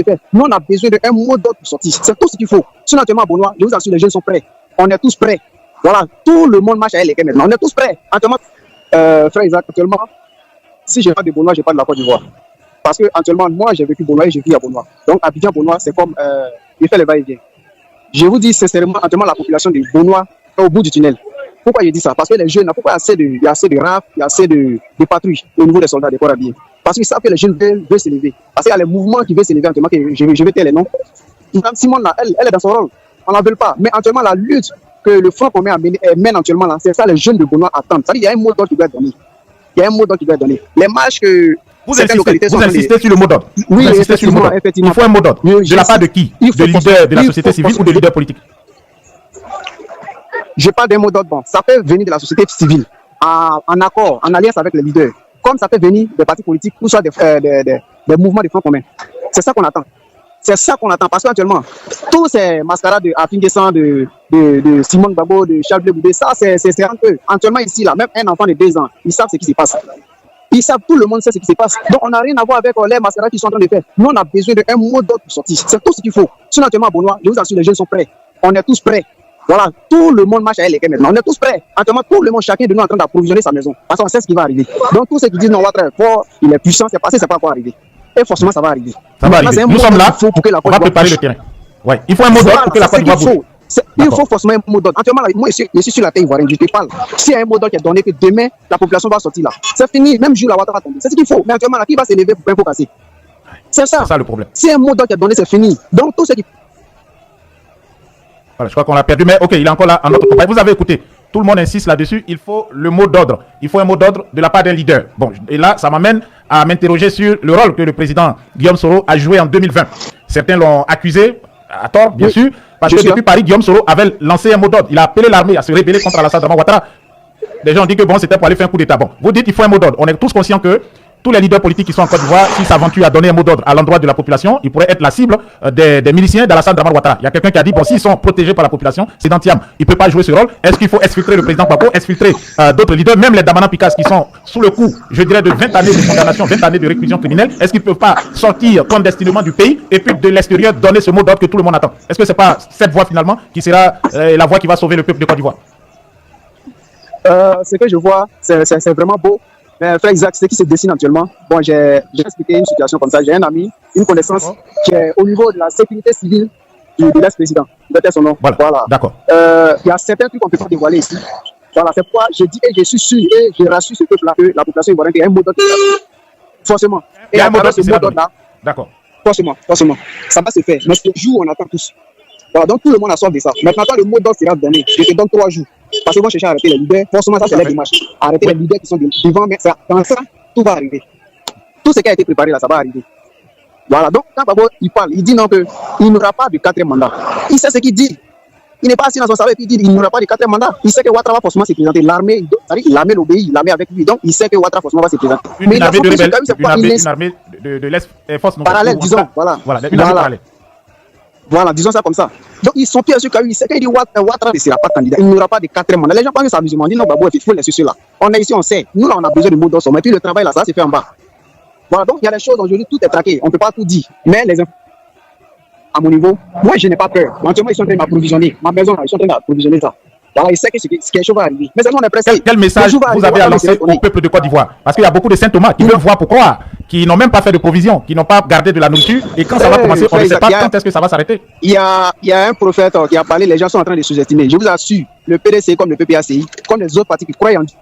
fait. Nous, on a besoin d'un mot d'ordre pour sortir. C'est tout ce qu'il faut. Sinon, actuellement, Benoît, je vous assure, les jeunes sont prêts. On est tous prêts. Voilà, tout le monde marche avec les gars maintenant. On est tous prêts. Actuellement, frère Isaac, actuellement, si je n'ai pas de Benoît, je n'ai pas de la Côte d'Ivoire. Parce que actuellement, moi, j'ai vécu Benoît et j'ai vécu à Benoît. Donc, Abidjan-Benoît, c'est comme il fait le va-et-vient. Je vous dis sincèrement, actuellement, la population de Benoît est au bout du tunnel. Pourquoi je dis ça? Parce que les jeunes, il y a assez de raf, il y a assez de patrouilles au niveau des soldats, des corps habillés. Parce qu'ils savent que les jeunes veulent s'élever. Parce qu'il y a les mouvements qui veulent s'élever actuellement, que je vais taire les noms. Mme Simone, là, elle est dans son rôle. On ne la veut pas. Mais actuellement, la lutte que le Front commun mène actuellement, là, c'est ça les jeunes de Benoît attendent. C'est-à-dire qu'il y a un mot d'ordre qui doit être donné. Il y a un mot d'ordre qui doit être donné. Les marches que... Vous insistez sur le mot d'ordre. Oui, vous insistez sur le mot d'ordre. Il faut un mot d'ordre. De la part de qui? De leaders de la société civile ou de leaders politiques? Je parle d'un mot d'ordre. Bon, ça peut venir de la société civile, en accord, en alliance avec les leaders. Comme ça peut venir des partis politiques ou soit des mouvements de front commun. C'est ça qu'on attend. C'est ça qu'on attend. Parce qu'actuellement, tous ces mascarades de Afin Descent, de Simone Gbagbo, de Charles Blé Boudé, ça c'est entre eux. Actuellement ici, là, même un enfant de 2 ans, ils savent ce qui se passe. Ils savent, tout le monde sait ce qui se passe. Donc on n'a rien à voir avec les mascarades qu'ils sont en train de faire. Nous, on a besoin d'un mot d'ordre pour sortir. C'est tout ce qu'il faut. Sinon, actuellement, Benoît, je vous assure, les jeunes sont prêts. On est tous prêts. Voilà, tout le monde marche avec les gars maintenant. On est tous prêts. Actuellement, tout le monde, chacun de nous est en train d'approvisionner sa maison. Parce qu'on sait ce qui va arriver. Donc, tous ceux qui disent non, Ouattara est fort, il est puissant, c'est passé, c'est pas quoi arriver. Et forcément, ça va arriver. Ça va arriver. Nous sommes là, on va préparer le terrain. Ouais. Il faut un mot d'ordre pour que la Côte d'Ivoire bouge. Il faut forcément un mot d'ordre. Actuellement, moi, je suis sur la terre ivoirienne, je te parle. S'il y a un mot d'ordre qui est donné, que demain, la population va sortir là. C'est fini, même jour, la Ouattara va tomber. C'est ce qu'il faut. Mais actuellement, là, qui va s'élever pour pas casser? C'est ça. C'est ça le problème. Si un mot d'ordre qui est donné, c'est fini. Donc, tout ce qui... Voilà, je crois qu'on l'a perdu, mais ok, il est encore là en notre compagnie. Vous avez écouté, tout le monde insiste là-dessus, il faut le mot d'ordre. Il faut un mot d'ordre de la part d'un leader. Bon, et là, ça m'amène à m'interroger sur le rôle que le président Guillaume Soro a joué en 2020. Certains l'ont accusé, à tort, bien sûr, parce que depuis Paris, Guillaume Soro avait lancé un mot d'ordre. Il a appelé l'armée à se rébeller contre Alassane Ouattara. Les gens ont dit que bon, c'était pour aller faire un coup d'État. Bon, vous dites qu'il faut un mot d'ordre. On est tous conscients que tous les leaders politiques qui sont en Côte d'Ivoire, s'ils s'aventurent à donner un mot d'ordre à l'endroit de la population, ils pourraient être la cible des miliciens d'Alassane Ouattara. Il y a quelqu'un qui a dit, bon, s'ils sont protégés par la population, c'est d'Antiam. Il ne peut pas jouer ce rôle. Est-ce qu'il faut exfiltrer le président Gbagbo, exfiltrer d'autres leaders, même les Damana Pikas qui sont sous le coup, je dirais, de 20 années de condamnation, 20 années de réclusion criminelle? Est-ce qu'ils ne peuvent pas sortir clandestinement du pays et puis de l'extérieur donner ce mot d'ordre que tout le monde attend? Est-ce que ce n'est pas cette voie finalement qui sera la voie qui va sauver le peuple de Côte d'Ivoire? Ce que je vois, c'est vraiment beau. Mais frère Isaac, ce qui se dessine actuellement, bon, j'ai expliqué une situation comme ça. J'ai un ami, une connaissance qui est au niveau de la sécurité civile de l'ex-président. Peut-être son nom. Voilà. D'accord. Il y a certains trucs qu'on ne peut pas dévoiler ici. Voilà, c'est pourquoi j'ai dit et je suis sûr et je rassure ce peuple-là que la population ivoirienne a un mot d'ordre. Forcément. Et à travers ce mot d'ordre-là. D'accord. Forcément. Ça va se faire. Mais ce jour, on attend tous. Voilà, donc tout le monde a soif de ça. Maintenant, quand le mot d'ordre sera donné, je te donne 3 jours. Parce qu'ils vont chercher à arrêter les leaders. Forcément, ça, c'est leur démarche. Arrêter les leaders qui sont devant, mais dans ça, tout va arriver. Tout ce qui a été préparé là, ça va arriver. Voilà, donc quand Gbagbo, il parle, il dit non, qu'il n'aura pas de 4e mandat. Il sait ce qu'il dit. Il n'est pas assis dans son salon et puis il dit qu'il n'aura pas de 4e mandat. Il sait que Ouattara va forcément se présenter. L'armée l'obéit, l'armée avec lui. Donc il sait que Ouattara forcément va se présenter. Une armée de rebelles, une armée de l'Air-Force. Parallèle, disons. Voilà, une armée parallèle. Voilà, disons ça comme ça. Donc ils sont pieds sur Kawi. C'est qu'il dit Ouattara ne sera pas candidat. Il n'aura pas de 4e mandat. Les gens pensent que c'est amusement. Ils disent non, Gbagbo, il faut laisser cela. On est ici, on sait. Nous là, on a besoin de mots d'ordre. Mais puis le travail là, ça se fait en bas. Voilà, donc il y a des choses aujourd'hui, tout est traqué. On ne peut pas tout dire. Mais les infos, à mon niveau, moi je n'ai pas peur. Actuellement, ils sont en train de m'approvisionner. Ma maison là, ils sont en train d'approvisionner ça. Voilà, ils savent que quelque chose va arriver. Mais on est pressé. Quel message vous avez à lancer au peuple de Côte d'Ivoire? Parce qu'il y a beaucoup de Saint Thomas qui veulent voir pour croire, qui n'ont même pas fait de provision, qui n'ont pas gardé de la nourriture. Et quand ça va commencer, on ne sait pas quand est-ce que ça va s'arrêter. Il y a un prophète qui a parlé, les gens sont en train de sous-estimer. Je vous assure, le PDC comme le PPACI, comme les autres partis qui croient en Dieu,